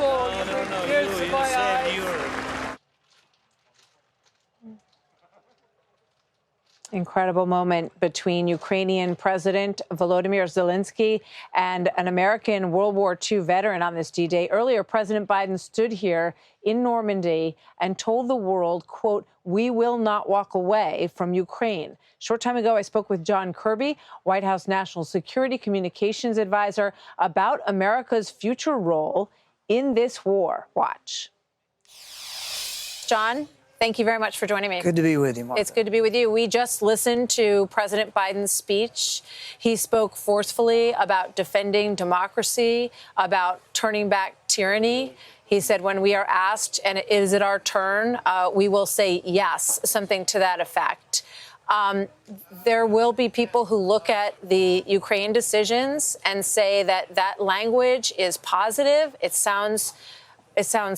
people. You bring tears to my eyes. Incredible moment between Ukrainian President Volodymyr Zelensky and an American World War II veteran on this D-Day. Earlier, President Biden stood here in Normandy and told the world, quote, "We will not walk away from Ukraine." Short time ago, I spoke with John Kirby, White House National Security Communications Advisor, about America's future role in this war. Watch. John, thank you very much for joining me. Good to be with you, Martha. It's good to be with you. We just listened to President Biden's speech. He spoke forcefully about defending democracy, about turning back tyranny. He said, when we are asked, and is it our turn, we will say yes, something to that effect. There will be people who look at the Ukraine decisions and say that that language is positive. It sounds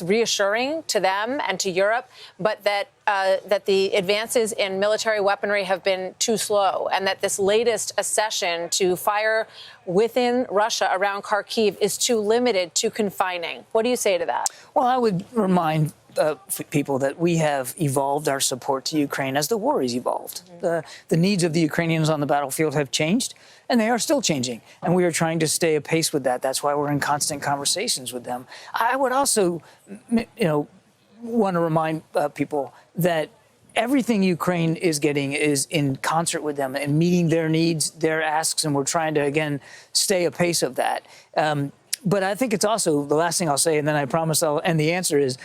reassuring to them and to Europe, but that the advances in military weaponry have been too slow, and that this latest accession to fire within Russia around Kharkiv is too limited, too confining. What do you say to that? Well, I would remind people that we have evolved our support to Ukraine as the war has evolved. Mm-hmm. The needs of the Ukrainians on the battlefield have changed, and they are still changing. And we are trying to stay apace with that. That's why we're in constant conversations with them. I would also, want to remind people that everything Ukraine is getting is in concert with them and meeting their needs, their asks, and we're trying to, again, stay apace of that. But I think it's also, the last thing I'll say, and then I promise I'll end the answer, is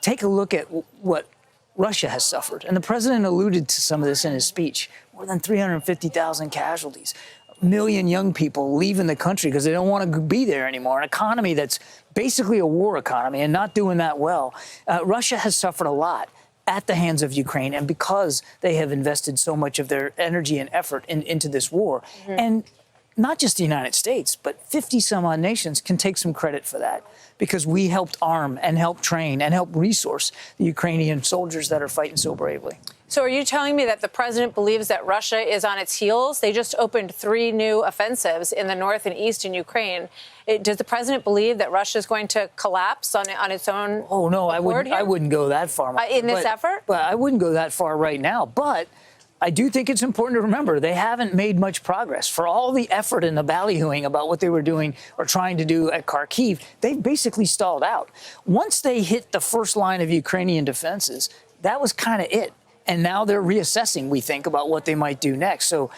take a look at what Russia has suffered. And the president alluded to some of this in his speech. More than 350,000 casualties. A million young people leaving the country because they don't want to be there anymore. An economy that's basically a war economy and not doing that well. Russia has suffered a lot at the hands of Ukraine, and because they have invested so much of their energy and effort into this war. Mm-hmm. And not just the United States, but 50 some odd nations can take some credit for that, because we helped arm and help train and help resource the Ukrainian soldiers that are fighting so bravely. So are you telling me that the president believes that Russia is on its heels? They just opened 3 new offensives in the north and east in Ukraine. Does the president believe that Russia is going to collapse on its own? Oh, no, I wouldn't go that far. In this effort? But I wouldn't go that far right now. But I do think it's important to remember they haven't made much progress. For all the effort and the ballyhooing about what they were doing or trying to do at Kharkiv, they've basically stalled out. Once they hit the first line of Ukrainian defenses, that was kind of it. And now they're reassessing, we think, about what they might do next. So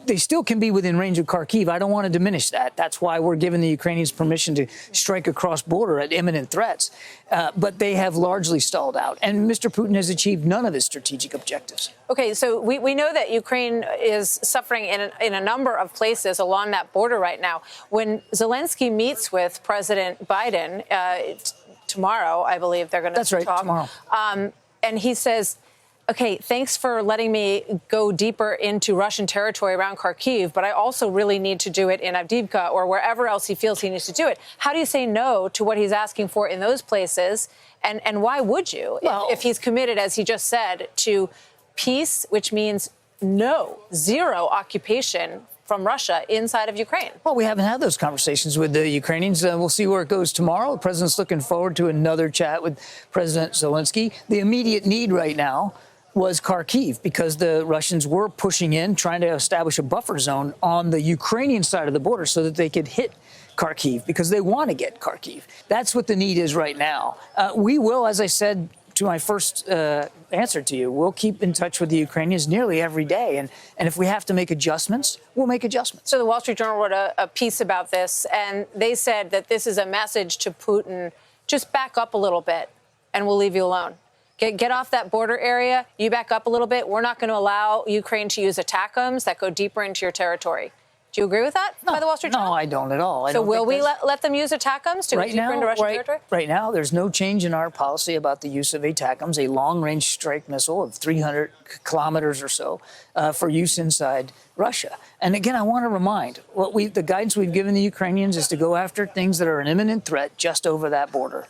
they still can be within range of Kharkiv. I don't want to diminish that. That's why we're giving the Ukrainians permission to strike across border at imminent threats. But they have largely stalled out. And Mr. Putin has achieved none of his strategic objectives. OK, so we know that Ukraine is suffering in a number of places along that border right now. When Zelensky meets with President Biden tomorrow, I believe they're going to talk. That's right, tomorrow. And he says, OK, thanks for letting me go deeper into Russian territory around Kharkiv, but I also really need to do it in Avdiivka or wherever else he feels he needs to do it. How do you say no to what he's asking for in those places? And why would you, if he's committed, as he just said, to peace, which means zero occupation from Russia inside of Ukraine? Well, we haven't had those conversations with the Ukrainians. We'll see where it goes tomorrow. The president's looking forward to another chat with President Zelensky. The immediate need right now was Kharkiv, because the Russians were pushing in, trying to establish a buffer zone on the Ukrainian side of the border so that they could hit Kharkiv, because they want to get Kharkiv. That's what the need is right now. We will, as I said to my first answer to you, we'll keep in touch with the Ukrainians nearly every day. And if we have to make adjustments, we'll make adjustments. So the Wall Street Journal wrote a piece about this, and they said that this is a message to Putin: just back up a little bit and we'll leave you alone. Get off that border area. You back up a little bit. We're not going to allow Ukraine to use ATACMS that go deeper into your territory. Do you agree with that by the Wall Street Journal? No, I don't at all. So will we let them use ATACMS to go deeper into Russian territory? Right now, there's no change in our policy about the use of ATACMS, a long-range strike missile of 300 kilometers or so for use inside Russia. And again, I want to remind, the guidance we've given the Ukrainians is to go after things that are an imminent threat just over that border.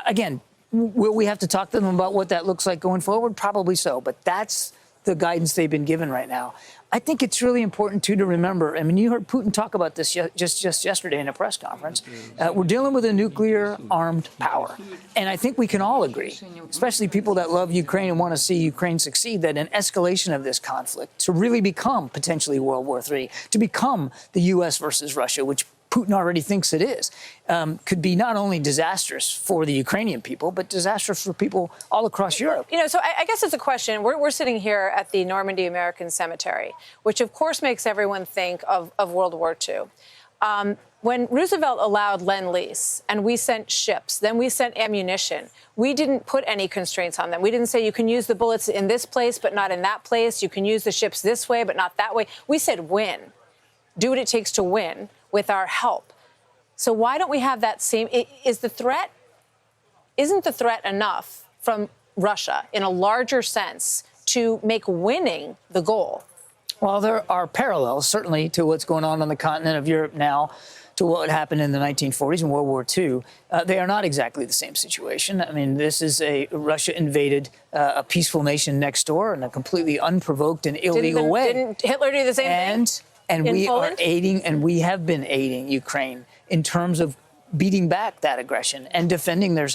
Again, will we have to talk to them about what that looks like going forward? Probably so. But that's the guidance they've been given right now. I think it's really important, too, to remember. I mean, you heard Putin talk about this just yesterday in a press conference. We're dealing with a nuclear-armed power. And I think we can all agree, especially people that love Ukraine and want to see Ukraine succeed, that an escalation of this conflict to really become potentially World War III, to become the U.S. versus Russia, which Putin already thinks it is, could be not only disastrous for the Ukrainian people, but disastrous for people all across Europe. You know, so I guess it's a question. We're sitting here at the Normandy American Cemetery, which of course makes everyone think of World War II. When Roosevelt allowed Lend-Lease and we sent ships, then we sent ammunition, we didn't put any constraints on them. We didn't say you can use the bullets in this place, but not in that place. You can use the ships this way, but not that way. We said win. Do what it takes to win with our help. So why don't we have that same, isn't the threat enough from Russia in a larger sense to make winning the goal? Well, there are parallels, certainly, to what's going on the continent of Europe now, to what happened in the 1940s and World War II. They are not exactly the same situation. I mean, this is Russia invaded a peaceful nation next door in a completely unprovoked and illegal way. Didn't Hitler do the same thing? And we are aiding, and we have been aiding Ukraine in terms of beating back that aggression and defending their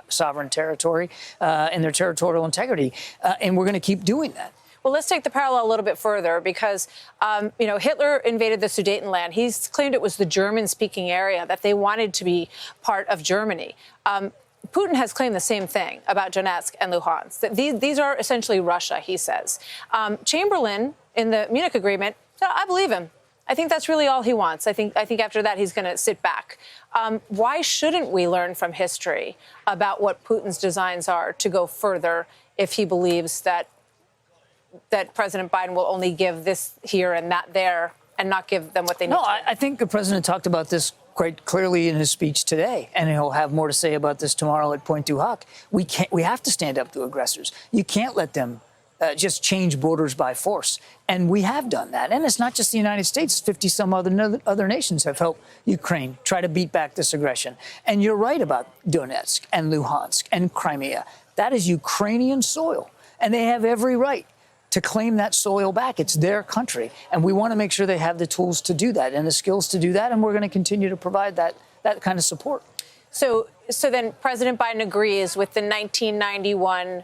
sovereign territory and their territorial integrity. And we're going to keep doing that. Well, let's take the parallel a little bit further because, you know, Hitler invaded the Sudetenland. He's claimed it was the German-speaking area, that they wanted to be part of Germany. Putin has claimed the same thing about Donetsk and Luhansk. That these are essentially Russia, he says. Chamberlain, in the Munich Agreement, I believe him. I think that's really all he wants. I think after that he's going to sit back. Why shouldn't we learn from history about what Putin's designs are to go further if he believes that President Biden will only give this here and that there and not give them what they need? No, I think the president talked about this quite clearly in his speech today, and he'll have more to say about this tomorrow at Pointe du Hoc. We have to stand up to aggressors. You can't let them just change borders by force. And we have done that. And it's not just the United States. 50-some other nations have helped Ukraine try to beat back this aggression. And you're right about Donetsk and Luhansk and Crimea. That is Ukrainian soil. And they have every right to claim that soil back. It's their country. And we want to make sure they have the tools to do that and the skills to do that. And we're going to continue to provide that kind of support. So then President Biden agrees with the 1991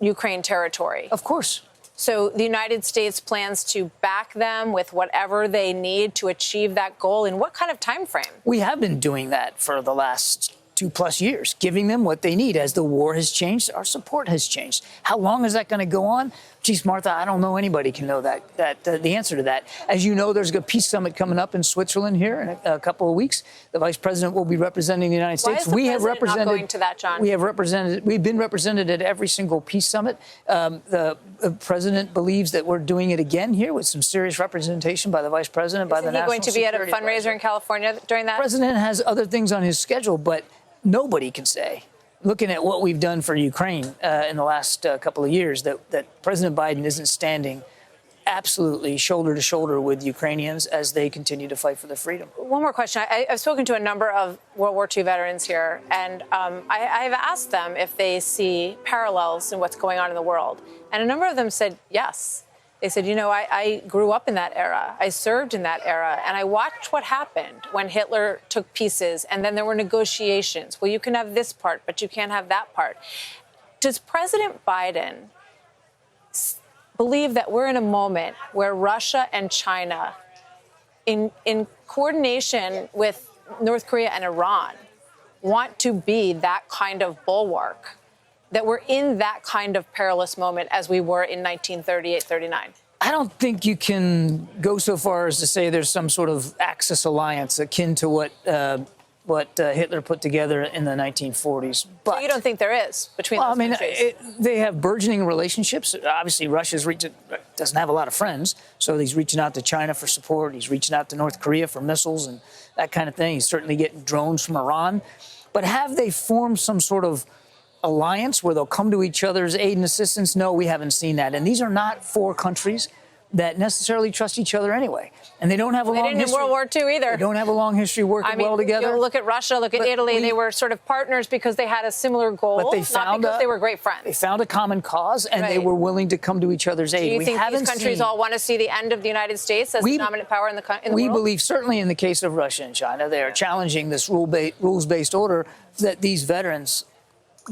Ukraine territory. Of course. So the United States plans to back them with whatever they need to achieve that goal. In what kind of time frame? We have been doing that for the last 2+ years, giving them what they need. As the war has changed, our support has changed. How long is that going to go on? Geez, Martha, I don't know anybody can know the answer to that. As you know, there's a peace summit coming up in Switzerland here in a couple of weeks. The vice president will be representing the United States. Why is the president not going to that, John? We've been represented at every single peace summit. The president believes that we're doing it again here with some serious representation by the vice president, by the national security. Is he going to be at a fundraiser in California during that? The president has other things on his schedule, but nobody can say, looking at what we've done for Ukraine in the last couple of years, that President Biden isn't standing absolutely shoulder to shoulder with Ukrainians as they continue to fight for their freedom. One more question. I've spoken to a number of World War II veterans here, and I have asked them if they see parallels in what's going on in the world. And a number of them said yes. They said, you know, I grew up in that era. I served in that era. And I watched what happened when Hitler took pieces. And then there were negotiations. Well, you can have this part, but you can't have that part. Does President Biden believe that we're in a moment where Russia and China, in coordination with North Korea and Iran, want to be that kind of bulwark? That we're in that kind of perilous moment as we were in 1938-39? I don't think you can go so far as to say there's some sort of Axis alliance akin to what Hitler put together in the 1940s. But so you don't think there is between those countries? They have burgeoning relationships. Obviously, Russia doesn't have a lot of friends, so he's reaching out to China for support. He's reaching out to North Korea for missiles and that kind of thing. He's certainly getting drones from Iran. But have they formed some sort of alliance where they'll come to each other's aid and assistance? No, we haven't seen that. And these are not 4 countries that necessarily trust each other anyway. And they don't have a long history. They didn't in World War II either. They don't have a long history working well together. Look at Russia, look at Italy. They were sort of partners because they had a similar goal, but they not because they were great friends. They found a common cause, and they were willing to come to each other's aid. Do you think these countries all want to see the end of the United States as the dominant power in the world? We believe, certainly in the case of Russia and China, they are challenging this rules-based order that these veterans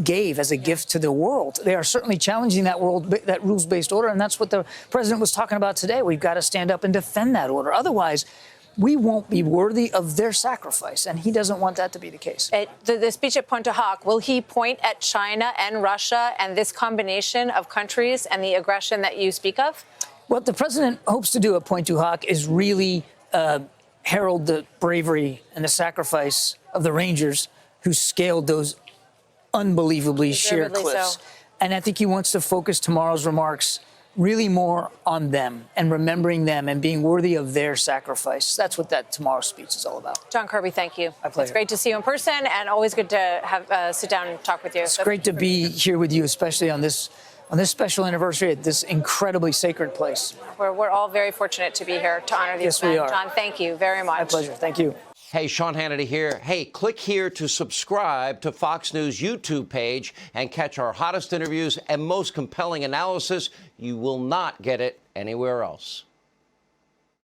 gave as a gift to the world. They are certainly challenging that rules-based order, and that's what the president was talking about today. We've got to stand up and defend that order. Otherwise, we won't be worthy of their sacrifice, and he doesn't want that to be the case. The speech at Pointe du Hoc, will he point at China and Russia and this combination of countries and the aggression that you speak of? What the president hopes to do at Pointe du Hoc is really herald the bravery and the sacrifice of the Rangers who scaled those unbelievably sheer cliffs. So. And I think he wants to focus tomorrow's remarks really more on them and remembering them and being worthy of their sacrifice. That's what that tomorrow's speech is all about. John Kirby, thank you. My pleasure. It's great to see you in person, and always good to have sit down and talk with you. It's great to be here with you, especially on this special anniversary at this incredibly sacred place. We're all very fortunate to be here to honor these men. We are. John, thank you very much. My pleasure. Thank you. Hey, Sean Hannity here. Hey, click here to subscribe to Fox News YouTube page and catch our hottest interviews and most compelling analysis. You will not get it anywhere else.